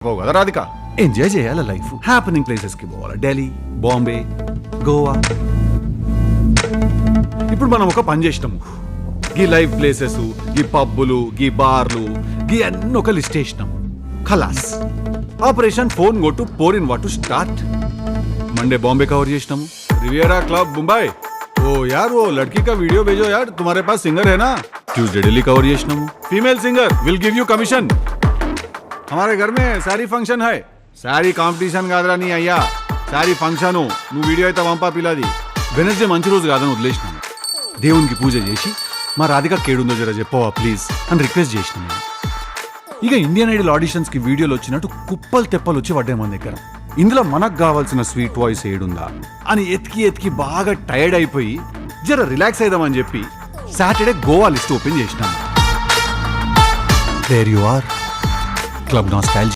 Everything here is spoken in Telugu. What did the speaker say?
కదా రాధిక ఎంజాయ్ చేయాలి లైఫ్ హ్యాపెనింగ్ ప్లేసెస్ కి పోవాలి ఢిల్లీ బాంబే గోవా ఇప్పుడు మనం ఒక పని చేసినాము గీ లైవ్ ప్లేసెస్ గీ పబ్బులు గీ బార్లు గీ అన్ని ఒక లిస్ట్ వేసినాము ఖలాస్ ఆపరేషన్ ఫోన్ గొట్టు పోరిన్ వాటు స్టార్ట్ मंडे बॉम्बे कवर చేసినాము रिवियरा क्लब मुंबई ओ यार वो लड़की का वीडियो भेजो यार तुम्हारे पास सिंगर है ना ट्यूसडे दिल्ली कवर చేసినాము female singer will give you commission हमारे घर में सारी फंक्शन है सारी కాంపిటీషన్ కాదురా నీ అయ్యా సారీ ఫంక్షన్ నువ్వు వీడియో అయితే వంపా పిల్లది వెనస్డే మంచి రోజు కాదని వదిలేసినాను దేవునికి పూజ చేసి మా రాధిక కేడుందో జర చెప్పవా ప్లీజ్ అని రిక్వెస్ట్ చేసినాను ఇక ఇండియన్ ఐడల్ ఆడిషన్స్ కి వీడియోలు వచ్చినట్టు కుప్పలు తెప్పలు వచ్చి పడ్డాయి మన దగ్గర ఇందులో మనకు కావాల్సిన స్వీట్ వాయిస్ ఏడుందా అని ఎతికి ఎతికి బాగా టైర్డ్ అయిపోయి జర రిలాక్స్ అయిదామని చెప్పి సాటర్డే గోవా లిస్ట్ ఓపెన్ చేసినాను there you are club nostalgia